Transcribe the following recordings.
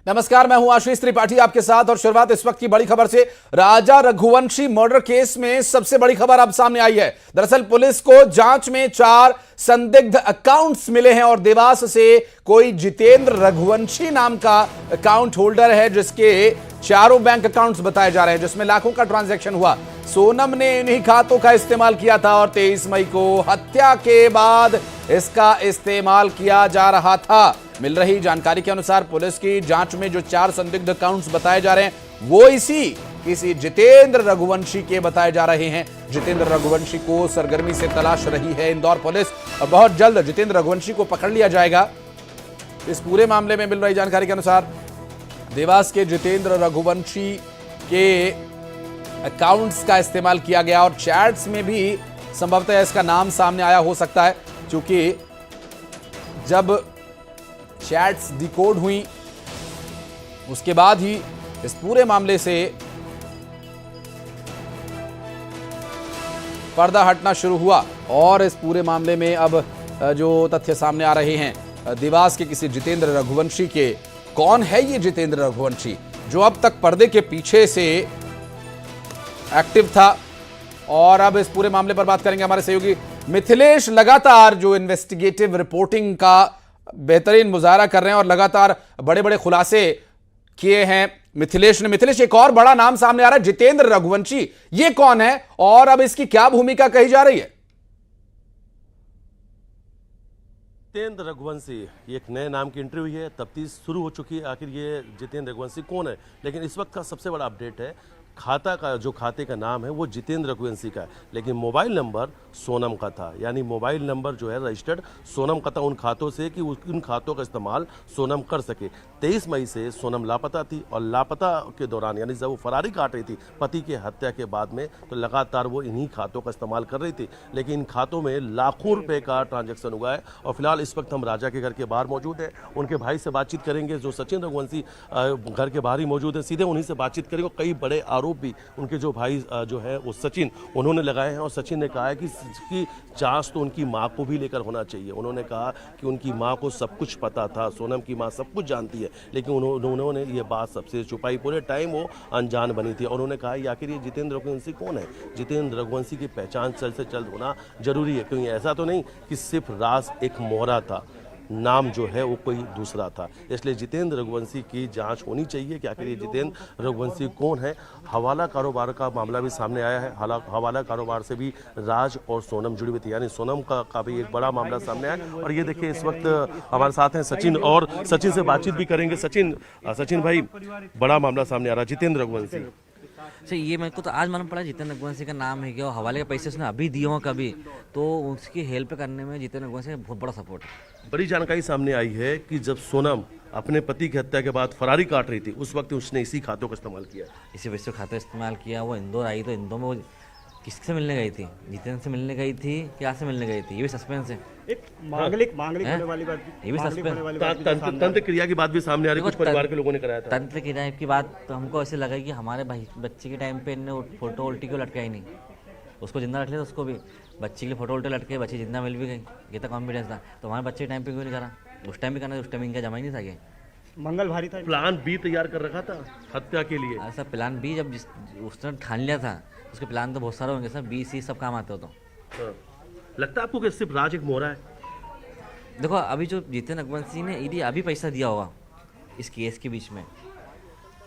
नमस्कार, मैं हूं आशीष त्रिपाठी आपके साथ और शुरुआत इस वक्त की बड़ी खबर से। राजा रघुवंशी मर्डर केस में सबसे बड़ी खबर अब सामने आई है। दरअसल पुलिस को जांच में 4 संदिग्ध अकाउंट्स मिले हैं और देवास से कोई जितेंद्र रघुवंशी नाम का अकाउंट होल्डर है जिसके चारों बैंक अकाउंट्स बताए जा रहे हैं जिसमें लाखों का ट्रांजैक्शन हुआ। सोनम ने इन्हीं खातों का इस्तेमाल किया था और 23 मई को हत्या के बाद इसका इस्तेमाल किया जा रहा था। मिल रही जानकारी के अनुसार पुलिस की जांच में जो 4 संदिग्ध अकाउंट्स बताए जा रहे हैं वो किसी जितेंद्र रघुवंशी के बताए जा रहे हैं। जितेंद्र रघुवंशी को सरगर्मी से तलाश रही है इंदौर पुलिस और बहुत जल्द जितेंद्र रघुवंशी को पकड़ लिया जाएगा। इस पूरे मामले में मिल रही जानकारी के अनुसार देवास के जितेंद्र रघुवंशी के अकाउंट्स का इस्तेमाल किया गया और चैट्स में भी संभवतः इसका नाम सामने आया हो सकता है, क्योंकि जब चैट्स डिकोड हुई उसके बाद ही इस पूरे मामले से पर्दा हटना शुरू हुआ और इस पूरे मामले में अब जो तथ्य सामने आ रहे हैं देवास के किसी जितेंद्र रघुवंशी के। कौन है ये जितेंद्र रघुवंशी जो अब तक पर्दे के पीछे से एक्टिव था, और अब इस पूरे मामले पर बात करेंगे हमारे सहयोगी मिथिलेश। लगातार जो इन्वेस्टिगेटिव रिपोर्टिंग का बेहतरीन मुजाहरा कर रहे हैं और लगातार बड़े बड़े खुलासे किए हैं मिथिलेश ने। मिथिलेश, एक और बड़ा नाम सामने आ रहा है, जितेंद्र रघुवंशी। ये कौन है और अब इसकी क्या भूमिका कही जा रही है? जितेंद्र रघुवंशी, ये एक नए नाम की इंटरव्यू है, तफ्तीश शुरू हो चुकी है आखिर ये जितेंद्र रघुवंशी कौन है। लेकिन इस वक्त का सबसे बड़ा अपडेट है, खाते का नाम है वो जितेंद्र रघुवंशी का है, लेकिन मोबाइल नंबर सोनम का था। यानी मोबाइल नंबर जो है रजिस्टर्ड सोनम का था उन खातों से कि उन खातों का इस्तेमाल सोनम कर सके। 23 मई से सोनम लापता थी और लापता के दौरान यानी जब वो फरारी काट रही थी पति के हत्या के बाद में, तो लगातार वो इन्हीं खातों का इस्तेमाल कर रही थी। लेकिन इन खातों में लाखों रुपए का ट्रांजैक्शन हुआ है और फिलहाल इस वक्त हम राजा के घर के बाहर मौजूद है। उनके भाई से बातचीत करेंगे जो सचिन रघुवंशी घर के बाहर ही मौजूद है, सीधे उन्हीं से बातचीत करेंगे। कई बड़े आरोप भी उनके जो भाई जो है वो सचिन उन्होंने लगाए हैं और सचिन ने कहा है कि इसकी जांच तो उनकी मां को भी लेकर होना चाहिए। उन्होंने कहा कि उनकी मां को सब कुछ पता था, सोनम की मां सब कुछ जानती है, लेकिन उन्होंने ये बात सबसे छुपाई। पूरे टाइम वो अनजान बनी थी और उन्होंने कहा कि आखिर ये जितेंद्र रघुवंशी कौन है। जितेंद्र रघुवंशी की पहचान जल्द से जल्द होना जरूरी है, क्योंकि ऐसा तो नहीं कि सिर्फ राज एक मोहरा था, नाम जो है वो कोई दूसरा था। इसलिए जितेंद्र रघुवंशी की जांच होनी चाहिए कि आखिर ये जितेंद्र रघुवंशी कौन है। हवाला कारोबार का मामला भी सामने आया है। हवाला कारोबार से भी राज और सोनम जुड़ी हुई थी, यानी सोनम का भी एक बड़ा मामला सामने आया। और ये देखिए इस वक्त हमारे साथ हैं सचिन और सचिन से बातचीत भी करेंगे। सचिन भाई, बड़ा मामला सामने आ रहा है जितेंद्र रघुवंशी सर। ये मेरे को तो आज मालूम पड़ा जितेंद्र रघुवंशी का नाम है क्या, हवाले के पैसे उसने अभी दिए हो कभी, तो उसकी हेल्प करने में जितेंद्र रघुवंशी का बहुत बड़ा सपोर्ट है। बड़ी जानकारी सामने आई है कि जब सोनम अपने पति की हत्या के बाद फरारी काट रही थी उस वक्त उसने इसी खातों का इस्तेमाल किया, इसी वजह से खाता इस्तेमाल किया। वो इंदौर आई तो इंदौर में वो किससे मिलने गई थी? जितेंद्र से मिलने गई थी, क्या से मिलने गई थी? ये भी सस्पेंस है। एक मांगलिक होने वाली बात, ये भी सस्पेंस। तंत्र क्रिया की बात भी सामने आ रही है, कुछ परिवार के लोगों ने कराया था। तंत्र क्रिया की बात तो हमको ऐसे लगा कि हमारे भाई बच्चे के टाइम पे इन्हें फोटो उल्टी क्यों लटकाई नहीं, उसको जिंदा रख लिया था। उसको भी बच्चे के लिए फोटो उल्टे लटके, बच्ची जिंदा मिल भी गई, ये तो कॉन्फिडेंस था। तो हमारे बच्चे के टाइम पे क्यों नहीं करा? उस टाइम भी करना, उस टाइम इनका जमा ही नहीं था। ये मंगल भारी था, प्लान बी तैयार कर रखा था हत्या के लिए। ऐसा प्लान बी जब उसने ठान लिया था, उसके प्लान तो बहुत सारे होंगे सर, बी सी सब काम आते हो। तो लगता है आपको कि सिर्फ राज एक मोहरा है? देखो अभी जो जितेंद्र रघुवंशी ने ईडी अभी पैसा दिया होगा इस केस के बीच में,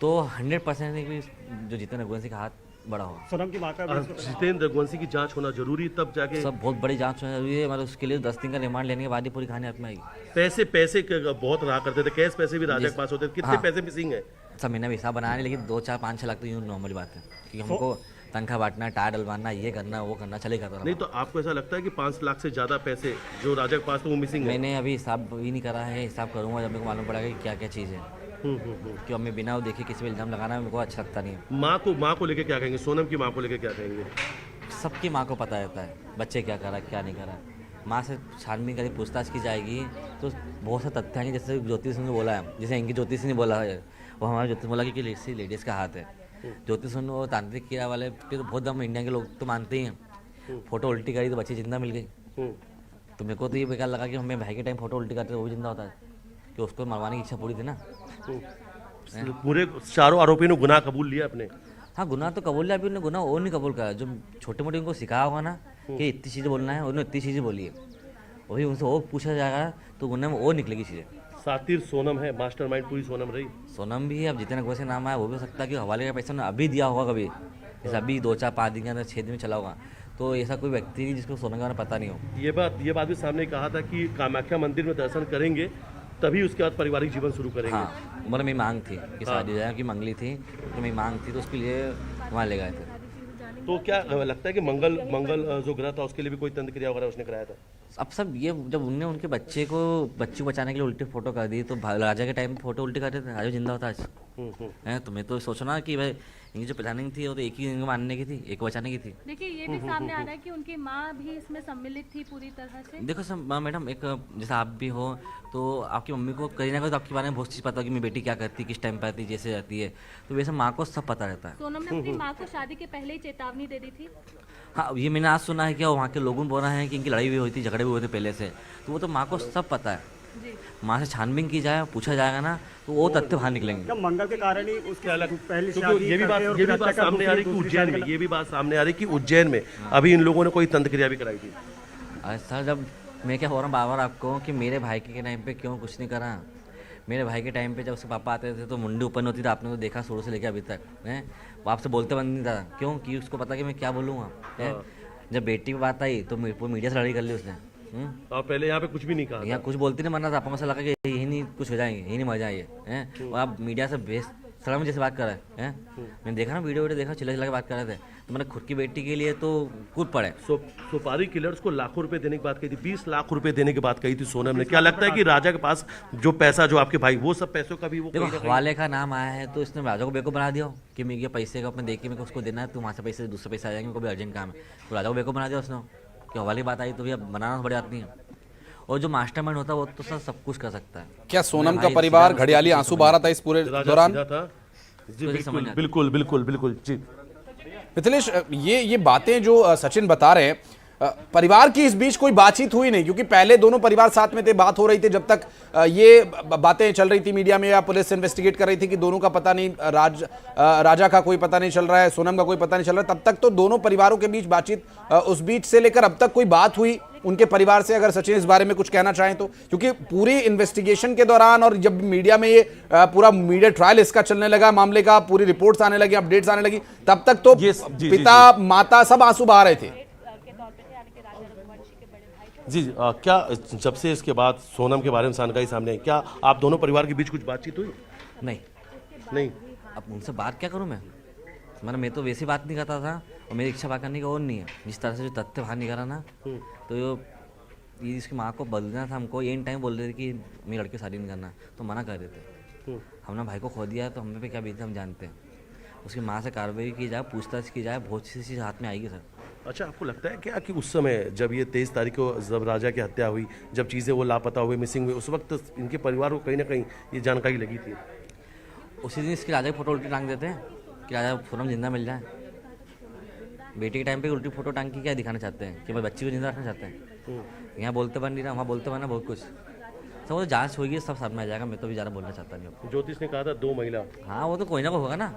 तो 100% जो जितेंद्र रघुवंशी का हाथ बड़ा हो। सोनम की मां का जितेंद्र रघुवंशी की जांच होना जरूरी, तब जाके सब बहुत बड़ी जांच होना जरूरी है। मतलब उसके लिए 10 दिन का रिमांड लेने के बाद ही पूरी कहानी हाथ में आएगी। पैसे बहुत रहा करते थे, कैश पैसे भी राजा के पास होते थे। कितने पैसे मिसिंग है? सब मैंने भी हिसाब बनाया नहीं, लेकिन 2, 4, 5, 6 लाख तो यूँ नॉर्मल बात है, क्योंकि हमको तनख्वाह बांटना, टायर डलवाना, ये करना वो करना चलेगा। तो नहीं, तो आपको ऐसा लगता है कि 5 लाख से ज्यादा पैसे जो राजा के पास तो वो मिसिंग है? मैंने अभी हिसाब भी नहीं करा है, हिसाब करूंगा जब मेरे को मालूम पड़ेगा कि क्या क्या चीज़ है। क्यों मैं बिना वो देखे किसी पे इल्जाम लगाना मेरे को अच्छा लगता नहीं है। माँ को लेके क्या कहेंगे? सोनम की माँ को लेके क्या कहेंगे? सबकी माँ को पता रहता है बच्चे क्या करा क्या नहीं करा। माँ से छानबीन करी पूछताछ की जाएगी तो बहुत से तथ्य आएंगे। जैसे ज्योतिष ने बोला है, जैसे इनकी ज्योतिष ने बोला है, वो हमारा ज्योतिष बोला कि लेडीज़ का हाथ है। ज्योतिष और तांत्रिक क्रिया वाले तो बहुत दम इंडिया के लोग तो मानते ही हैं। फोटो उल्टी करी तो बच्ची जिंदा मिल गई। तो मेरे को तो ये बेकार लगा कि हमें भाई के टाइम फोटो उल्टी करते वो भी जिंदा होता है, कि उसको मरवाने की इच्छा पूरी थी ना। पूरे चारों आरोपी ने गुनाह कबूल लिया अपने। हाँ गुनाह तो कबूल है, अभी उन्होंने गुनाह वो नहीं कबूल करा। जो छोटे मोटे उनको सिखाया होगा ना कि इतनी चीज़ें बोलना है, उन्होंने इतनी चीज़ें बोली है, वही उनसे वो पूछा जाएगा तो गुनाह में वो निकलेगी चीज़ें। सातिर सोनम है, मास्टरमाइंड पूरी सोनम रही। सोनम भी है, अब जितने रघुवंशी नाम आया वो भी हो सकता है कि हवाले का पैसा उन्होंने अभी दिया होगा कभी, जैसे अभी 2-4-5 दिन के अंदर 6 दिन में चला होगा, तो ऐसा कोई व्यक्ति नहीं जिसको सोनम के बारे में पता नहीं हो। ये बात भी सामने कहा था कि कामाख्या मंदिर में दर्शन करेंगे तभी उसके बाद पारिवारिक जीवन शुरू करेंगे। हाँ मतलब मेरी मांग थी कि शादी हो जाए, की मंगली थी तो मेरी मांग थी, तो उसके लिए वहाँ ले गए थे। तो क्या लगता है कि मंगल जो ग्रह था उसके लिए भी कोई तंत्र क्रिया वगैरह उसने कराया था? अब सब ये जब उनने उनके बच्चे को बचाने के लिए उल्टी फोटो कर दी, तो राजा के टाइम पे फोटो उल्टी कर रहे थे, राजा जिंदा होता आज है। तो मैं तो सोचना कि भाई इनकी जो प्लानिंग थी वो तो एक ही इनको मानने की थी, एक को बचाने की थी। देखिए ये भी सामने आ रहा है कि उनकी माँ भी इसमें सम्मिलित थी पूरी तरह से। देखो सब मैडम, एक जैसे आप भी हो तो आपकी मम्मी को कहीं ना कहीं तो आपके बारे में बहुत चीज़ पता होगी, मेरी बेटी क्या करती, किस टाइम पे आती, जैसे रहती है, तो वैसे माँ को सब पता रहता है। सोनम ने अपनी माँ को शादी के पहले ही चेतावनी दे दी थी। हाँ ये मैंने आज सुना है कि वहाँ के लोगों ने बोला है कि इनकी लड़ाई भी हुई थी, झगड़े भी हुए थे पहले से, तो वो तो माँ को सब पता है। माँ से छानबीन की जाए, पूछा जाएगा ना, तो वो तथ्य बाहर निकलेंगे। क्या मंगल के कारण ही उसके अलग पहली शादी ये भी बात सामने आ रही कि उज्जैन में, ये भी बात सामने आ रही कि उज्जैन में अभी इन लोगों ने कोई तंत्र क्रिया भी कराई थी। सर जब मैं क्या हो रहा हूँ बार बार आपको कि मेरे भाई के टाइम पे क्यों कुछ नहीं करा। मेरे भाई के टाइम पे जब उसके पापा आते थे तो मुंडी ऊपर नहीं होती थी, आपने तो देखा शुरू से लेकर अभी तक है, वो आपसे बोलते बंद नहीं था। क्यों? कि उसको पता कि मैं क्या बोलूँगा है। जब बेटी की बात आई तो मीडिया से लड़ाई कर ली उसने। और पहले यहाँ पे कुछ भी नहीं कहा, यहाँ कुछ बोलती नहीं, मरना था, आपको लगा कि यही नहीं कुछ हो जाएंगे, यही नहीं मर जाएंगे हैं, और आप मीडिया से बेस सड़क में जैसे बात कर रहे हैं। मैंने देखा ना वीडियो देखा, चिल्ला चिल्ला के बात कर रहे थे, तो मैंने खुद की बेटी के लिए तो कूद पड़े। सुपारी किलर्स को लाखों रुपए देने की बात कही थी, 20 लाख रुपए देने की बात कही थी सोनम ने। क्या लगता है कि राजा के पास जो पैसा, जो आपके भाई, वो सब पैसों का भी वो देखो हवाले का नाम आया है तो इसने राजा को बेवकूफ बना दिया कि मैं ये पैसे का अपने देख के मेरे को उसको देना है, तो वहाँ से पैसे दूसरे पैसे आ जाएंगे, मेरे को भी अर्जेंट काम है, तो राजा को बेवकूफ बना दिया उसने कि हवाले की बात आई तो भैया बनाना बड़ी बात नहीं है। और जो मास्टरमाइंड होता है वो तो सब कुछ कर सकता है। क्या सोनम का परिवार घड़ियाली आंसू बहा रहा था इस पूरे दौरान? बिल्कुल बिल्कुल बिल्कुल जी मिथिलेश, ये बातें जो सचिन बता रहे हैं, परिवार की इस बीच कोई बातचीत हुई नहीं, क्योंकि पहले दोनों परिवार साथ में थे, बात हो रही थी जब तक ये बातें चल रही थी मीडिया में या पुलिस इन्वेस्टिगेट कर रही थी कि दोनों का पता नहीं, राजा का कोई पता नहीं चल रहा है, सोनम का कोई पता नहीं चल रहा है, तब तक तो दोनों परिवारों के बीच बातचीत उस बीच से लेकर अब तक कोई बात हुई उनके परिवार से? अगर सचिन इस बारे में कुछ कहना चाहें तो, क्योंकि पूरी इन्वेस्टिगेशन के दौरान और जब मीडिया में ये पूरा मीडिया ट्रायल इसका चलने लगा, मामले का पूरी रिपोर्ट्स आने लगी, अपडेट्स आने लगी, तब तक तो पिता माता सब आंसू बहा रहे थे। जी क्या जब से इसके बाद सोनम के बारे में जानकारी सामने आई, क्या आप दोनों परिवार के बीच कुछ बातचीत हुई? नहीं। अब उनसे बात क्या करूं मैं तो वैसी बात नहीं करता था, और मेरी इच्छा बात करने की और नहीं है। जिस तरह से जो तथ्य बाहर निकला ना, तो ये इसकी माँ को बदलना था हमको, ये इन टाइम बोल रहे थे कि मेरी लड़की शादी नहीं करना, तो मना कर देते। हमने भाई को खो दिया है तो हमें पे क्या बीती हम जानते हैं। उसकी माँ से कार्रवाई की जाए, पूछताछ की जाए, बहुत सी चीज़ हाथ में आएगी सर। अच्छा, आपको लगता है क्या कि उस समय जब ये 23 तारीख को जब राजा की हत्या हुई, जब चीज़ें वो लापता हुए, मिसिंग हुए, उस वक्त इनके परिवार को कहीं ना कहीं ये जानकारी लगी थी? उसी दिन इसके राजा की फोटो उल्टी टांग देते हैं कि राजा सोनम जिंदा मिल जाए। बेटी के टाइम पे उल्टी फोटो टांग के क्या दिखाना चाहते हैं कि भाई बच्ची को जिंदा रखना चाहते हैं। यहाँ बोलते बन नहीं रहा, वहाँ बोलते बना बहुत कुछ। सब वो जांच होगी, सब सामने आ जाएगा। मैं तो भी ज़्यादा बोलना चाहता नहीं। ज्योतिष ने कहा था 2 महिला। हाँ वो तो कोई ना कोई होगा ना,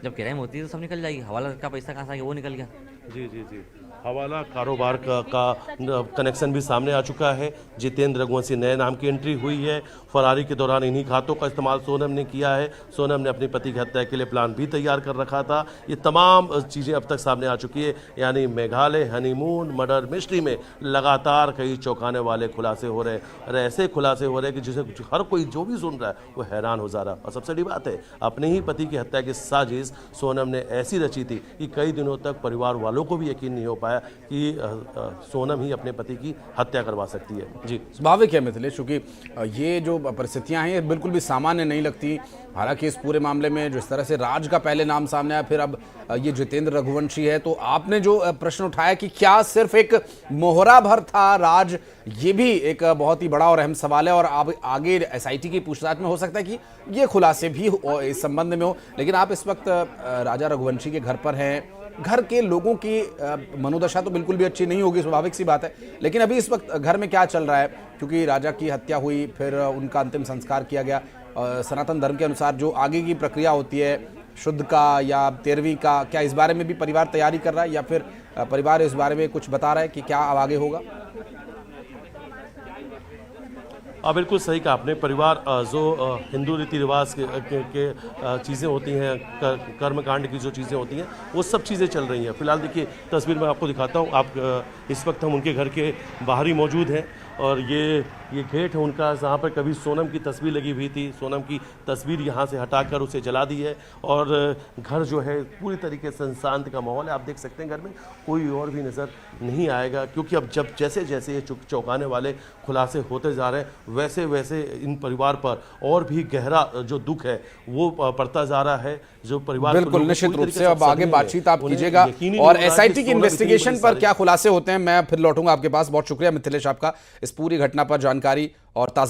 जब क्राइम होती है तो सब निकल जाएगी। हवाला का पैसा कहाँ से आ गया, वो निकल गया। जी हवाला कारोबार का कनेक्शन भी सामने आ चुका है। जितेंद्र रघुवंशी नए नाम की एंट्री हुई है। फरारी के दौरान इन्हीं खातों का इस्तेमाल सोनम ने किया है। सोनम ने अपनी पति की हत्या के लिए प्लान भी तैयार कर रखा था। ये तमाम चीज़ें अब तक सामने आ चुकी है। यानी मेघालय हनीमून मर्डर मिस्ट्री में लगातार कई चौंकाने वाले खुलासे हो रहे हैं, और ऐसे खुलासे हो रहे हैं कि जिसे हर कोई जो भी सुन रहा है वो हैरान हो जा रहा है। और सबसे बड़ी बात है, अपने ही पति की हत्या की साजिश सोनम ने ऐसी रची थी कि कई दिनों तक परिवार वालों को भी यकीन नहीं हो पाया कि सोनम ही अपने पति की हत्या करवा सकती है। जी स्वाभाविक है मिथिलेश, क्योंकि ये जो परिस्थितियां हैं ये बिल्कुल भी सामान्य नहीं लगती। हालांकि इस पूरे मामले में जिस तरह से राज का पहले नाम सामने आया, फिर अब ये जितेंद्र रघुवंशी है, तो आपने जो प्रश्न उठाया कि क्या सिर्फ एक मोहरा भर था राज, ये भी एक बहुत ही बड़ा और अहम सवाल है। और अब आगे एसआईटी की पूछताछ में हो सकता है कि ये खुलासे भी इस संबंध में हो। लेकिन आप इस वक्त राजा रघुवंशी के घर पर हैं, घर के लोगों की मनोदशा तो बिल्कुल भी अच्छी नहीं होगी, स्वाभाविक सी बात है। लेकिन अभी इस वक्त घर में क्या चल रहा है, क्योंकि राजा की हत्या हुई, फिर उनका अंतिम संस्कार किया गया। सनातन धर्म के अनुसार जो आगे की प्रक्रिया होती है, शुद्ध का या 13वीं का, क्या इस बारे में भी परिवार तैयारी कर रहा है या फिर परिवार इस बारे में कुछ बता रहा है कि क्या अब आगे होगा? बिल्कुल सही कहा आपने। परिवार जो हिंदू रीति रिवाज के चीज़ें होती हैं, कर्मकांड की जो चीज़ें होती हैं, वो सब चीज़ें चल रही हैं। फिलहाल देखिए तस्वीर मैं आपको दिखाता हूँ। आप इस वक्त हम उनके घर के बाहर ही मौजूद हैं और ये गेट है उनका, जहाँ पर कभी सोनम की तस्वीर लगी हुई थी। सोनम की तस्वीर यहाँ से हटाकर उसे जला दी है और घर जो है पूरी तरीके से शांत का माहौल है। आप देख सकते हैं घर में कोई और भी नज़र नहीं आएगा, क्योंकि अब जब जैसे जैसे ये चौंकाने वाले खुलासे होते जा रहे हैं, वैसे वैसे इन परिवार पर और भी गहरा जो दुख है वो पड़ता जा रहा है। जो परिवार बिल्कुल, निश्चित रूप से अब आगे बातचीत आप कीजिएगा और एसआईटी की इन्वेस्टिगेशन पर क्या खुलासे होते हैं, मैं फिर लौटूंगा आपके पास। बहुत शुक्रिया मिथिलेश आपका इस पूरी घटना पर जानकारी और ताज़ा